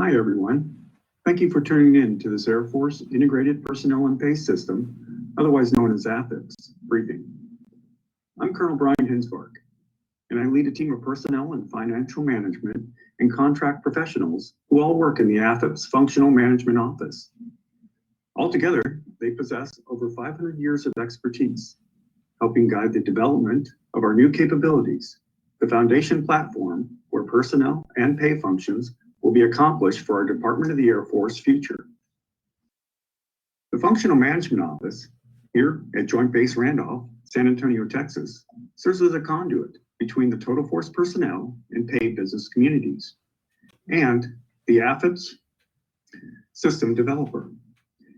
Hi, everyone. Thank you for tuning in to this Air Force Integrated Personnel and Pay System, otherwise known as AFIPPS, briefing. I'm Colonel Brian Hinsbark, and I lead a team of personnel and financial management and contract professionals who all work in the AFIPPS Functional Management Office. Altogether, they possess over 500 years of expertise, helping guide the development of our new capabilities, the foundation platform where personnel and pay functions will be accomplished for our Department of the Air Force future. The Functional Management Office, here at Joint Base Randolph, San Antonio, Texas, serves as a conduit between the total force personnel and paid business communities, and the AFIPPS system developer.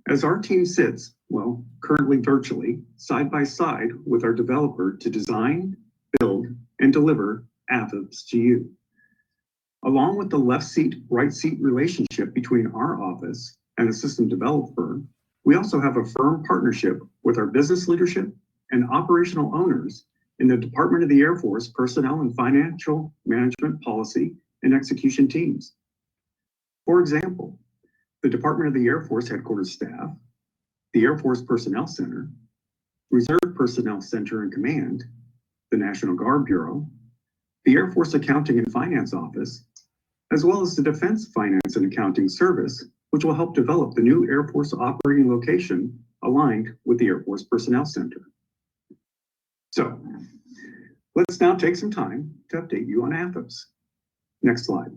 As our team sits, well, currently virtually, side by side with our developer to design, build, and deliver AFIPPS to you. Along with the left seat, right seat relationship between our office and the system developer, we also have a firm partnership with our business leadership and operational owners in the Department of the Air Force Personnel and Financial Management Policy and Execution teams. For example, the Department of the Air Force Headquarters staff, the Air Force Personnel Center, Reserve Personnel Center and Command, the National Guard Bureau, the Air Force Accounting and Finance Office, as well as the Defense Finance and Accounting Service, which will help develop the new Air Force operating location aligned with the Air Force Personnel Center. So, let's now take some time to update you on AFIPPS. Next slide.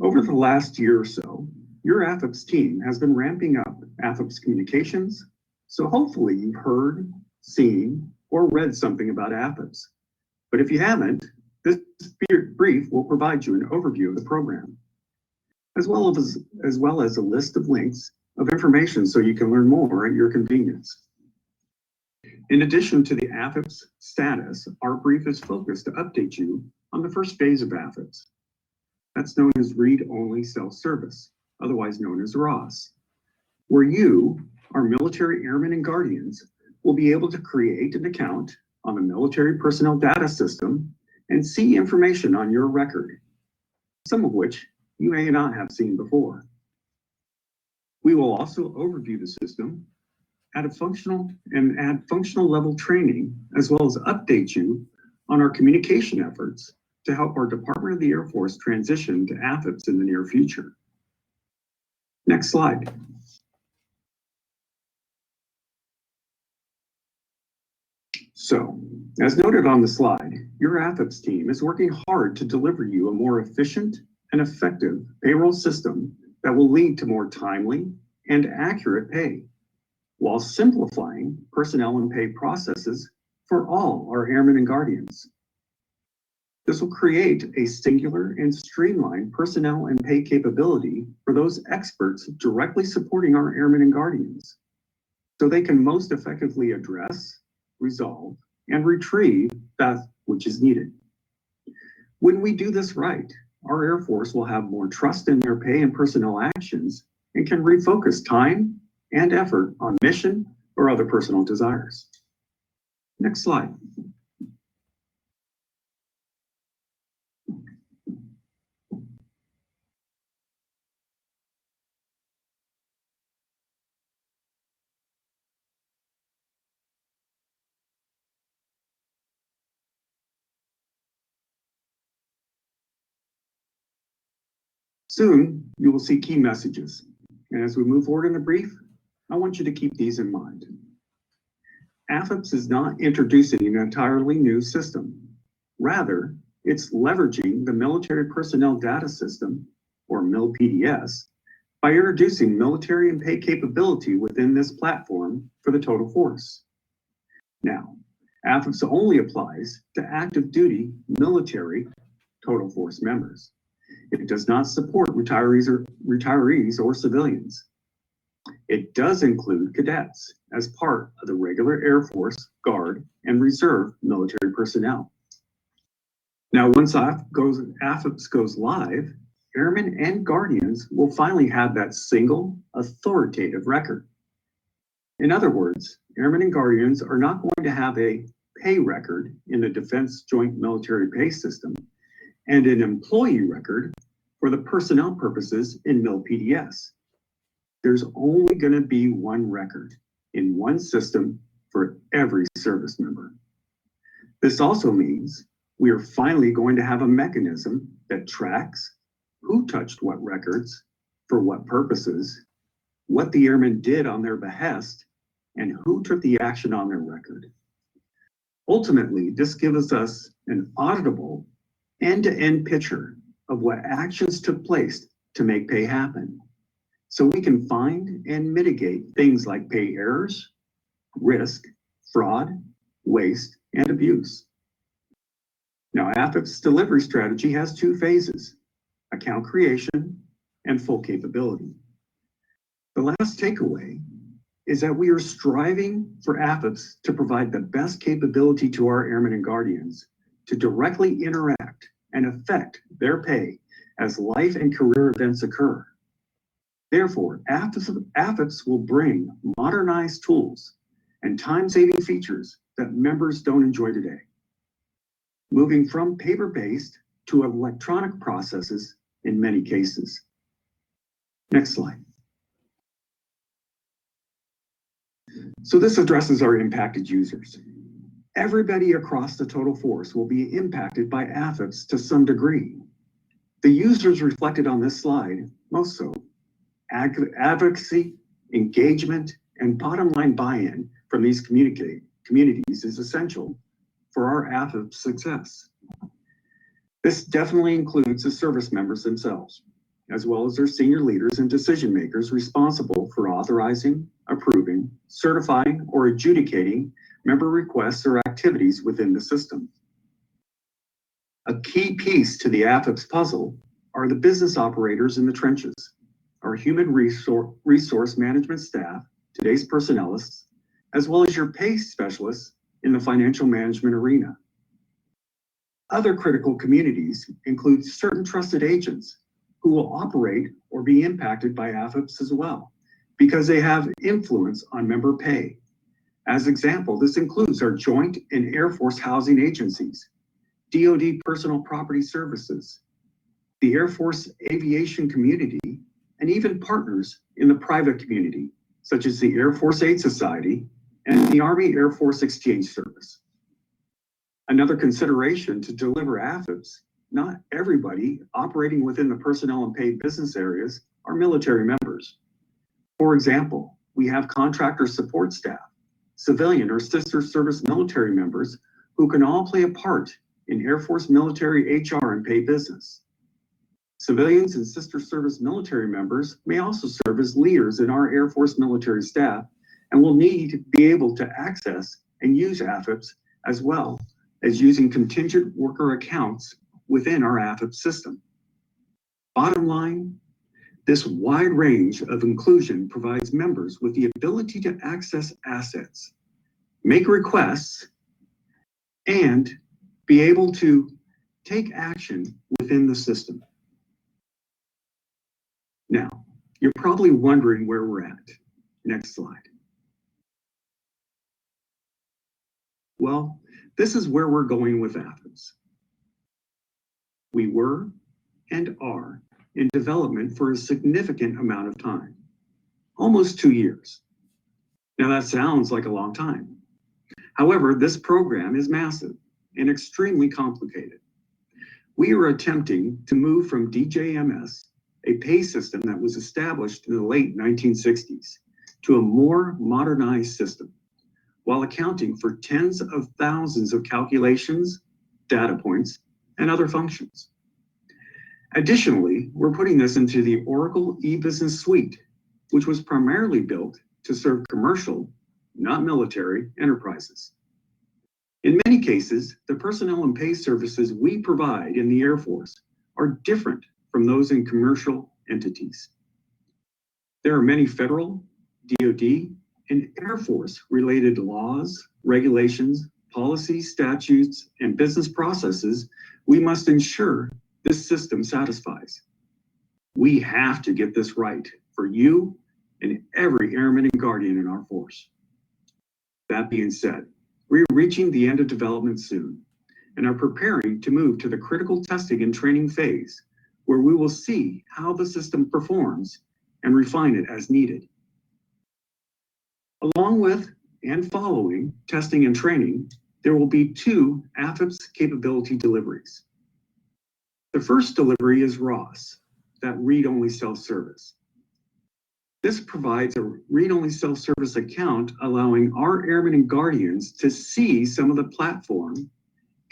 Over the last year or so, your AFIPPS team has been ramping up AFIPPS communications, so hopefully you've heard, seen, or read something about AFIPPS. But if you haven't, this brief will provide you an overview of the program, as well as a list of links of information so you can learn more at your convenience. In addition to the AFIPPS status, our brief is focused to update you on the first phase of AFIPPS. That's known as Read-Only Self-Service, otherwise known as ROS, where you, our military airmen and guardians, will be able to create an account on the Military Personnel Data System and see information on your record, some of which you may not have seen before. We will also overview the system, add functional level training, as well as update you on our communication efforts to help our Department of the Air Force transition to AFIPPS in the near future. Next slide. So, as noted on the slide, your AFIPPS team is working hard to deliver you a more efficient and effective payroll system that will lead to more timely and accurate pay, while simplifying personnel and pay processes for all our airmen and guardians. This will create a singular and streamlined personnel and pay capability for those experts directly supporting our airmen and guardians, so they can most effectively address, resolve, and retrieve that which is needed. When we do this right, our Air Force will have more trust in their pay and personnel actions and can refocus time and effort on mission or other personal desires. Next slide. Soon, you will see key messages. And as we move forward in the brief, I want you to keep these in mind. AFIPPS is not introducing an entirely new system. Rather, it's leveraging the Military Personnel Data System, or MIL-PDS, by introducing military and pay capability within this platform for the total force. Now, AFIPPS only applies to active duty military total force members. It does not support retirees or civilians. It does include cadets as part of the regular Air Force, Guard, and Reserve military personnel. Now, once AFIPPS goes live, airmen and guardians will finally have that single authoritative record. In other words, Airmen and Guardians are not going to have a pay record in the Defense Joint Military Pay System and an employee record for the personnel purposes in MIL-PDS. There's only going to be one record in one system for every service member. This also means we are finally going to have a mechanism that tracks who touched what records, for what purposes, what the airmen did on their behest, and who took the action on their record. Ultimately, this gives us an auditable end-to-end picture of what actions took place to make pay happen, so we can find and mitigate things like pay errors, risk, fraud, waste, and abuse. Now, AFIPPS delivery strategy has two phases: account creation and full capability. The last takeaway is that we are striving for AFIPPS to provide the best capability to our airmen and guardians to directly interact and affect their pay as life and career events occur. Therefore, AFIPPS will bring modernized tools and time-saving features that members don't enjoy today, moving from paper-based to electronic processes in many cases. Next slide. So this addresses our impacted users. Everybody across the total force will be impacted by AFIPPS to some degree. The users reflected on this slide, most so, advocacy, engagement, and bottom line buy-in from these communities is essential for our AFIPPS success. This definitely includes the service members themselves, as well as their senior leaders and decision makers responsible for authorizing, approving, certifying, or adjudicating member requests or activities within the system. A key piece to the AFIPPS puzzle are the business operators in the trenches, our human resource management staff, today's personnelists, as well as your pay specialists in the financial management arena. Other critical communities include certain trusted agents who will operate or be impacted by AFIPPS as well, because they have influence on member pay. As example, this includes our Joint and Air Force housing agencies, DoD Personal Property Services, the Air Force aviation community, and even partners in the private community, such as the Air Force Aid Society and the Army Air Force Exchange Service. Another consideration to deliver AFIPPS, not everybody operating within the personnel and paid business areas are military members. For example, we have contractor support staff, civilian or sister service military members who can all play a part in Air Force military HR and pay business. Civilians and sister service military members may also serve as leaders in our Air Force military staff and will need to be able to access and use AFIPPS as well as using contingent worker accounts within our AFIPPS system. Bottom line, this wide range of inclusion provides members with the ability to access assets, make requests, and be able to take action within the system. Now, you're probably wondering where we're at. Next slide. Well, this is where we're going with AFIPPS. We were and are in development for a significant amount of time, almost 2 years. Now that sounds like a long time. However, this program is massive and extremely complicated. We are attempting to move from DJMS, a pay system that was established in the late 1960s, to a more modernized system, while accounting for tens of thousands of calculations, data points, and other functions. Additionally, we're putting this into the Oracle e-Business Suite, which was primarily built to serve commercial, not military, enterprises. In many cases, the personnel and pay services we provide in the Air Force are different from those in commercial entities. There are many federal, DoD, and Air Force related laws, regulations, policies, statutes, and business processes we must ensure this system satisfies. We have to get this right for you and every airman and guardian in our force. That being said, we're reaching the end of development soon and are preparing to move to the critical testing and training phase, where we will see how the system performs and refine it as needed. Along with and following testing and training, there will be 2 AFIPPS capability deliveries. The first delivery is ROS, that read-only self-service. This provides a read-only self-service account, allowing our airmen and guardians to see some of the platform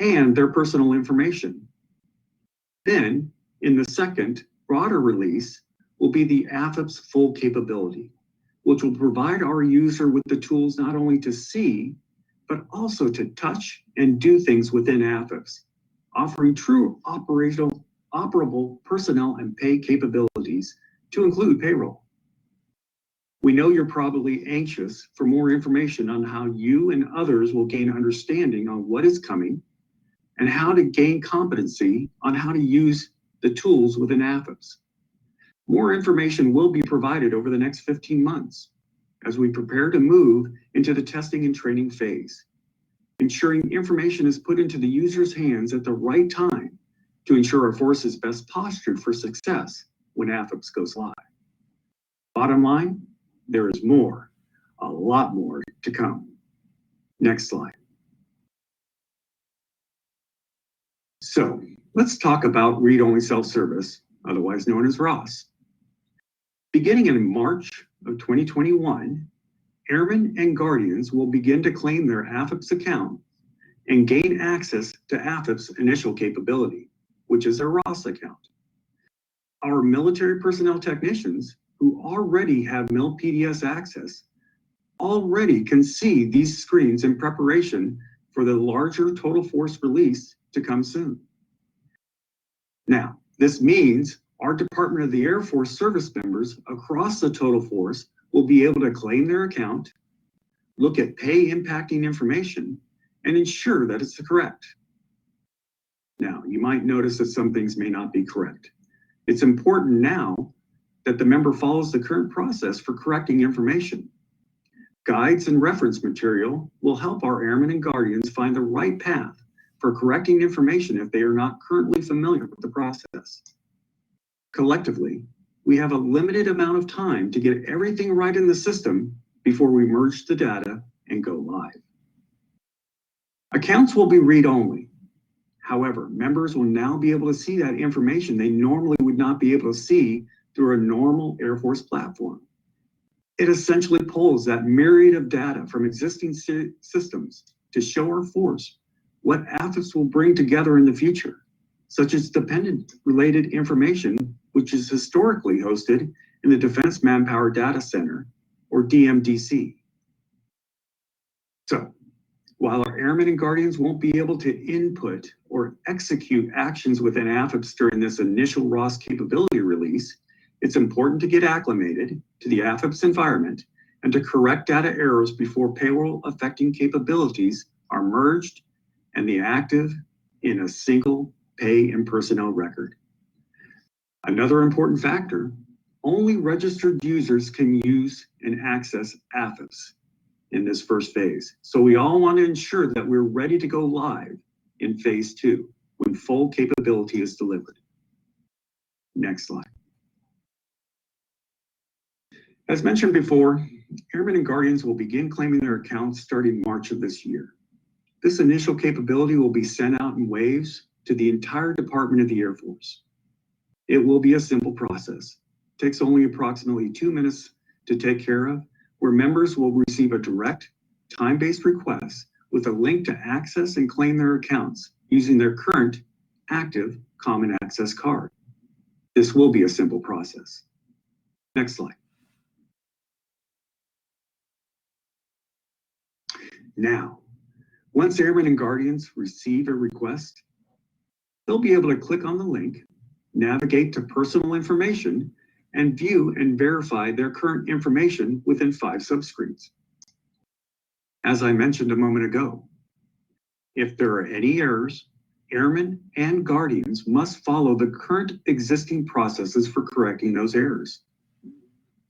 and their personal information. Then, in the second, broader release, will be the AFIPPS full capability, which will provide our user with the tools not only to see, but also to touch and do things within AFIPPS, offering true operable personnel and pay capabilities to include payroll. We know you're probably anxious for more information on how you and others will gain understanding on what is coming and how to gain competency on how to use the tools within AFIPPS. More information will be provided over the next 15 months as we prepare to move into the testing and training phase, ensuring information is put into the user's hands at the right time to ensure our force is best postured for success when AFIPPS goes live. Bottom line, there is more, a lot more to come. Next slide. So let's talk about read-only self-service, otherwise known as ROS. Beginning in March of 2021, airmen and guardians will begin to claim their AFIPPS account and gain access to AFIPPS initial capability, which is a ROS account. Our military personnel technicians who already have MIL-PDS access already can see these screens in preparation for the larger total force release to come soon. Now, this means our Department of the Air Force service members across the total force will be able to claim their account, look at pay impacting information, and ensure that it's correct. Now, you might notice that some things may not be correct. It's important now that the member follows the current process for correcting information. Guides and reference material will help our airmen and guardians find the right path for correcting information if they are not currently familiar with the process. Collectively, we have a limited amount of time to get everything right in the system before we merge the data and go live. Accounts will be read-only. However, members will now be able to see that information they normally would not be able to see through a normal Air Force platform. It essentially pulls that myriad of data from existing systems to show our force what AFIPPS will bring together in the future, such as dependent-related information, which is historically hosted in the Defense Manpower Data Center, or DMDC. So, while our airmen and guardians won't be able to input or execute actions within AFIPPS during this initial ROS capability release, it's important to get acclimated to the AFIPPS environment and to correct data errors before payroll affecting capabilities are merged and the active in a single pay and personnel record. Another important factor, only registered users can use and access AFIPPS in this first phase. So we all want to ensure that we're ready to go live in phase 2 when full capability is delivered. Next slide. As mentioned before, airmen and guardians will begin claiming their accounts starting March of this year. This initial capability will be sent out in waves to the entire Department of the Air Force. It will be a simple process. It takes only approximately 2 minutes to take care of, where members will receive a direct, time-based request with a link to access and claim their accounts using their current active Common Access card. This will be a simple process. Next slide. Now, once airmen and guardians receive a request, they'll be able to click on the link, navigate to personal information, and view and verify their current information within 5 subscreens. As I mentioned a moment ago, if there are any errors, airmen and guardians must follow the current existing processes for correcting those errors.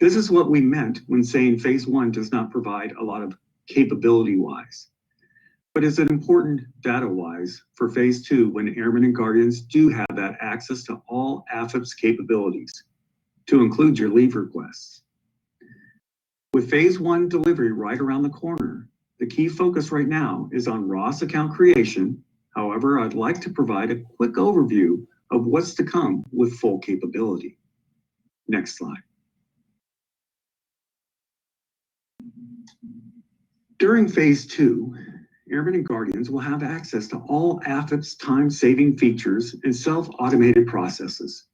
This is what we meant when saying phase 1 does not provide a lot of capability-wise, but is it important data-wise for phase 2 when airmen and guardians do have that access to all AFIPPS capabilities, to include your leave requests. With phase 1 delivery right around the corner, the key focus right now is on ROS account creation. However, I'd like to provide a quick overview of what's to come with full capability. Next slide. During phase 2, airmen and guardians will have access to all AFIPPS time-saving features and self-automated processes.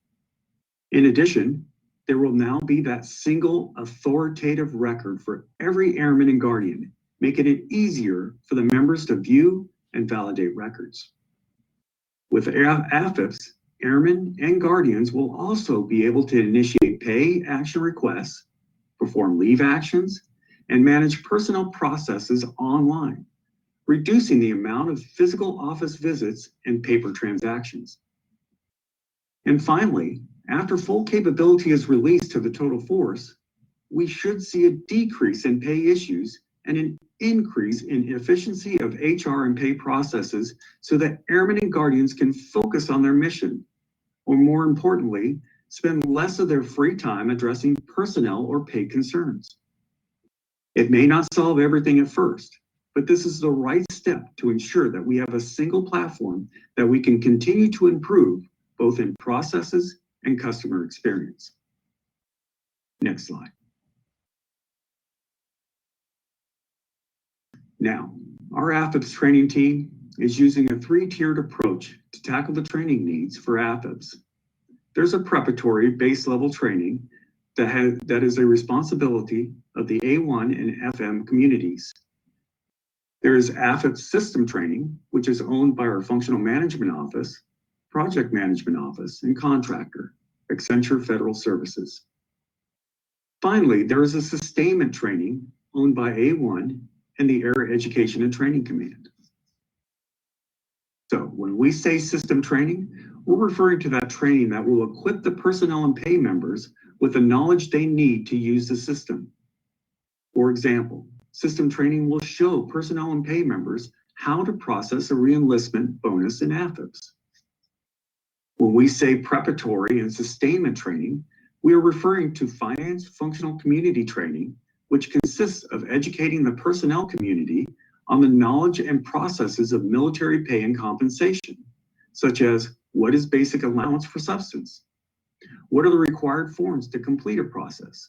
In addition, there will now be that single authoritative record for every airman and guardian, making it easier for the members to view and validate records. With AFIPPS, airmen and guardians will also be able to initiate pay action requests, perform leave actions, and manage personnel processes online, reducing the amount of physical office visits and paper transactions. And finally, after full capability is released to the total force, we should see a decrease in pay issues and an increase in efficiency of HR and pay processes so that airmen and guardians can focus on their mission, or more importantly, spend less of their free time addressing personnel or pay concerns. It may not solve everything at first, but this is the right step to ensure that we have a single platform that we can continue to improve both in processes and customer experience. Next slide. Now, our AFIPPS training team is using a 3-tiered approach to tackle the training needs for AFIPPS. There's a preparatory base level training that is a responsibility of the A1 and FM communities. There is AFIPPS system training, which is owned by our functional management office, project management office, and contractor, Accenture Federal Services. Finally, there is a sustainment training owned by A1 and the Air Education and Training Command. So when we say system training, we're referring to that training that will equip the personnel and pay members with the knowledge they need to use the system. For example, system training will show personnel and pay members how to process a reenlistment bonus in AFIPPS. When we say preparatory and sustainment training, we are referring to finance functional community training, which consists of educating the personnel community on the knowledge and processes of military pay and compensation, such as what is basic allowance for substance, what are the required forms to complete a process,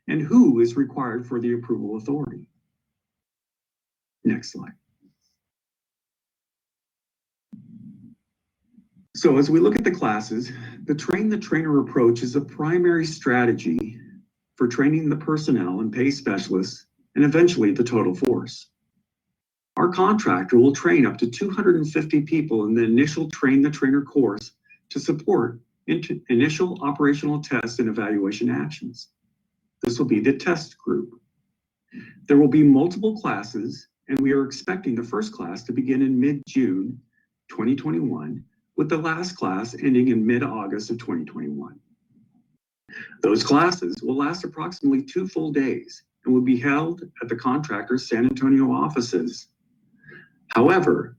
and who is required for the approval authority. Next slide. So as we look at the classes, the train the trainer approach is a primary strategy for training the personnel and pay specialists and eventually the total force. Our contractor will train up to 250 people in the initial train the trainer course to support initial operational tests and evaluation actions. This will be the test group. There will be multiple classes, and we are expecting the first class to begin in mid-June 2021, with the last class ending in mid-August of 2021. Those classes will last approximately 2 full days and will be held at the contractor's San Antonio offices. However,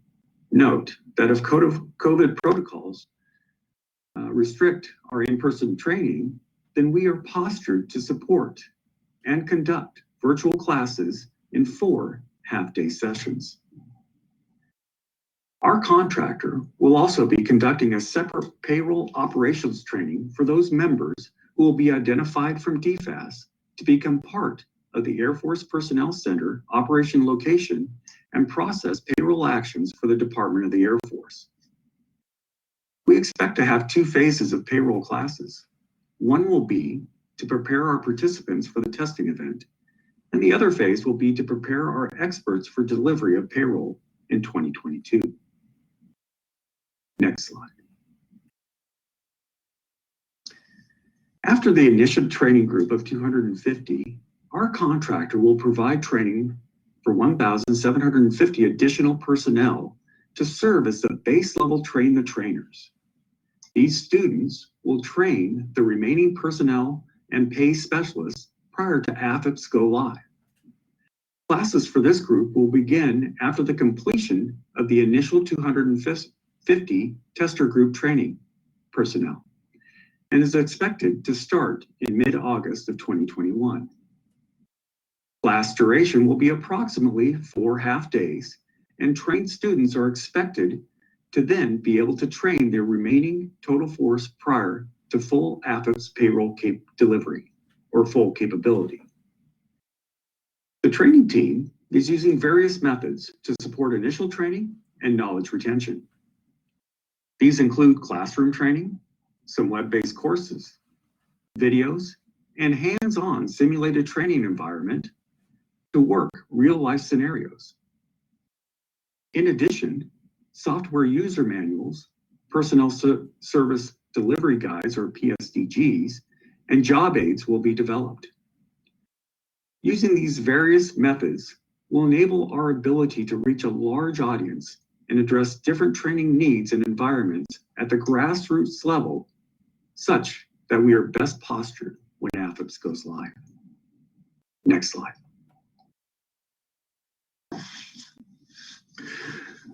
note that if COVID protocols restrict our in-person training, then we are postured to support and conduct virtual classes in 4 half-day sessions. Our contractor will also be conducting a separate payroll operations training for those members who will be identified from DFAS to become part of the Air Force Personnel Center operation location and process payroll actions for the Department of the Air Force. We expect to have 2 phases of payroll classes. One will be to prepare our participants for the testing event, and the other phase will be to prepare our experts for delivery of payroll in 2022. Next slide. After the initial training group of 250, our contractor will provide training for 1,750 additional personnel to serve as the base level train the trainers. These students will train the remaining personnel and pay specialists prior to AFIPPS go live. Classes for this group will begin after the completion of the initial 250 tester group training personnel and is expected to start in mid-August of 2021. Class duration will be approximately 4 half-days, and trained students are expected to then be able to train their remaining total force prior to full AFIPPS payroll delivery or full capability. The training team is using various methods to support initial training and knowledge retention. These include classroom training, some web-based courses, videos, and hands-on simulated training environment to work real-life scenarios. In addition, software user manuals, personnel service delivery guides or PSDGs, and job aids will be developed. Using these various methods will enable our ability to reach a large audience and address different training needs and environments at the grassroots level, such that we are best postured when AFIPPS goes live. Next slide.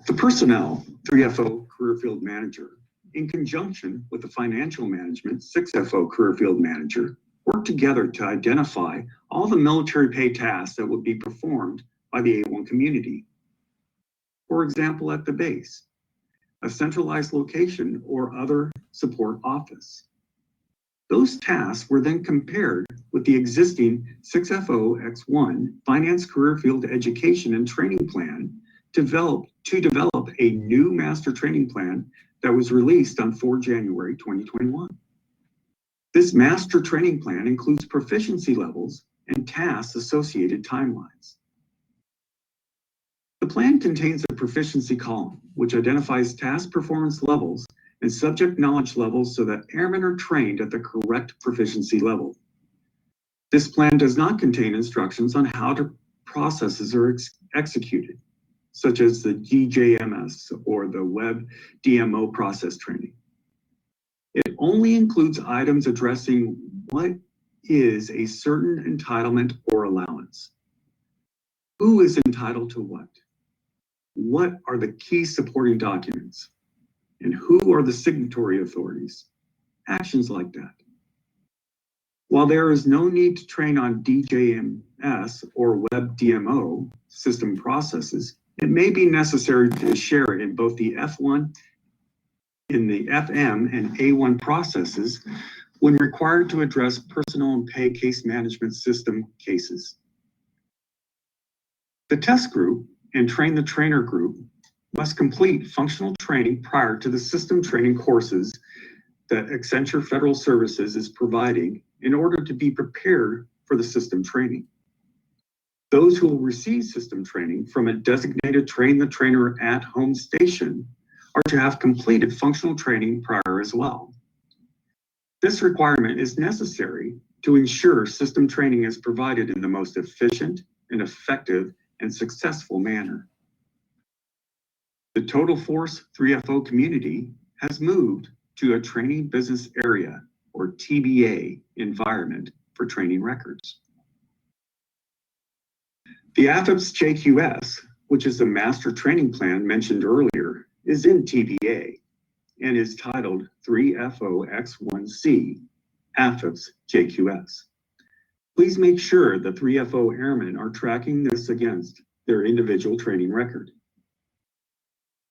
The Personnel 3FO Career Field Manager, in conjunction with the Financial Management 6FO Career Field Manager, work together to identify all the military pay tasks that would be performed by the A1 community. For example, at the base, a centralized location or other support office. Those tasks were then compared with the existing 6FO X1 Finance Career Field Education and Training Plan to develop a new master training plan that was released on 4 January 2021. This master training plan includes proficiency levels and tasks associated timelines. The plan contains a proficiency column, which identifies task performance levels and subject knowledge levels so that airmen are trained at the correct proficiency level. This plan does not contain instructions on how processes are executed, such as the DJMS or the Web DMO process training. It only includes items addressing what is a certain entitlement or allowance. Who is entitled to what? What are the key supporting documents? And who are the signatory authorities? Actions like that. While there is no need to train on DJMS or Web DMO system processes, it may be necessary to share it in both the F1, in the FM and A1 processes when required to address personnel and pay case management system cases. The test group and train the trainer group must complete functional training prior to the system training courses that Accenture Federal Services is providing in order to be prepared for the system training. Those who will receive system training from a designated Train the Trainer at home station are to have completed functional training prior as well. This requirement is necessary to ensure system training is provided in the most efficient and effective and successful manner. The Total Force 3FO community has moved to a Training Business Area, or TBA, environment for training records. The AFIPPS JQS, which is the master training plan mentioned earlier, is in TBA and is titled 3FOX1C, AFIPPS JQS. Please make sure the 3FO airmen are tracking this against their individual training record.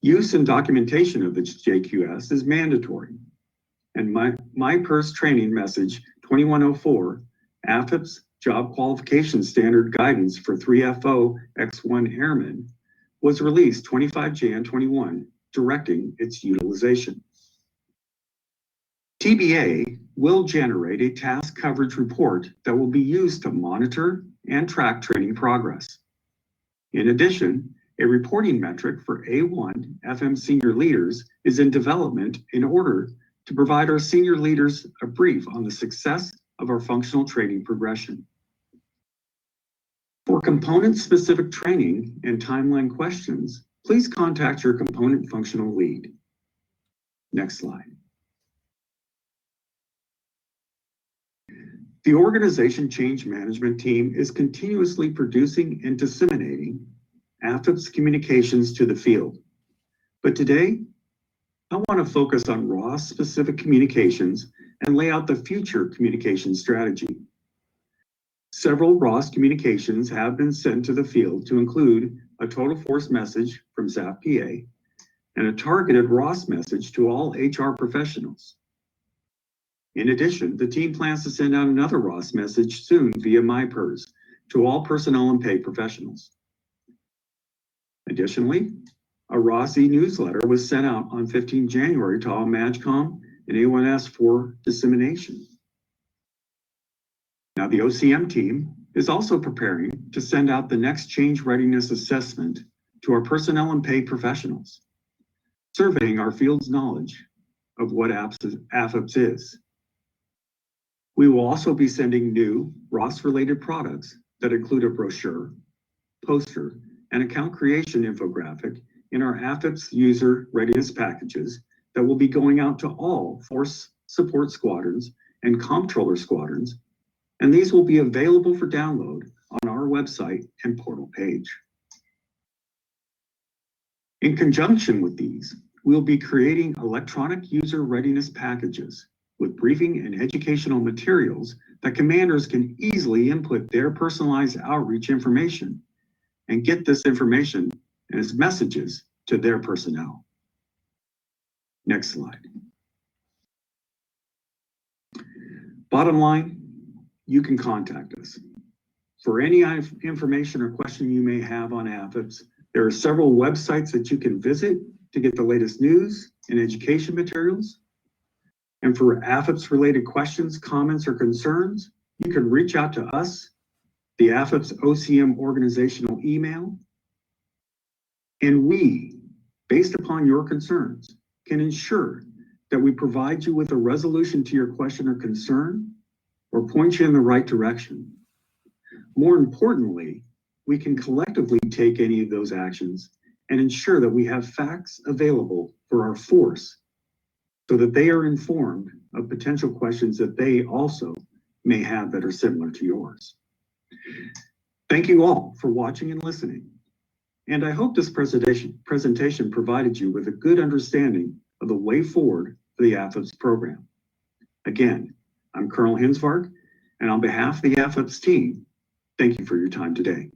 Use and documentation of the JQS is mandatory, and my PERS training message 2104, AFIPPS Job Qualification Standard Guidance for 3FO X1 Airmen, was released 25 Jan 21, directing its utilization. TBA will generate a task coverage report that will be used to monitor and track training progress. In addition, a reporting metric for A1 FM senior leaders is in development in order to provide our senior leaders a brief on the success of our functional training progression. For component-specific training and timeline questions, please contact your component functional lead. Next slide. The organization change management team is continuously producing and disseminating AFIPPS communications to the field. But today, I want to focus on ROS-specific communications and lay out the future communication strategy. Several ROS communications have been sent to the field to include a total force message from SAF-PA and a targeted ROS message to all HR professionals. In addition, the team plans to send out another ROS message soon via MyPERS to all personnel and pay professionals. Additionally, a ROS e-newsletter was sent out on 15 January to all MAGCOM and A1S for dissemination. Now, the OCM team is also preparing to send out the next change readiness assessment to our personnel and pay professionals, surveying our field's knowledge of what AFIPPS is. We will also be sending new ROS-related products that include a brochure, poster, and account creation infographic in our AFIPPS user readiness packages that will be going out to all force support squadrons and comptroller squadrons, and these will be available for download on our website and portal page. In conjunction with these, we'll be creating electronic user readiness packages with briefing and educational materials that commanders can easily input their personalized outreach information and get this information as messages to their personnel. Next slide. Bottom line, you can contact us. For any information or question you may have on AFIPPS, there are several websites that you can visit to get the latest news and education materials. And for AFIPPS related questions, comments, or concerns, you can reach out to us, the AFIPPS OCM organizational email, and we, based upon your concerns, can ensure that we provide you with a resolution to your question or concern or point you in the right direction. More importantly, we can collectively take any of those actions and ensure that we have facts available for our force so that they are informed of potential questions that they also may have that are similar to yours. Thank you all for watching and listening. And I hope this presentation provided you with a good understanding of the way forward for the AFIPPS program. Again, I'm Colonel Hinsvark, and on behalf of the AFIPPS team, thank you for your time today.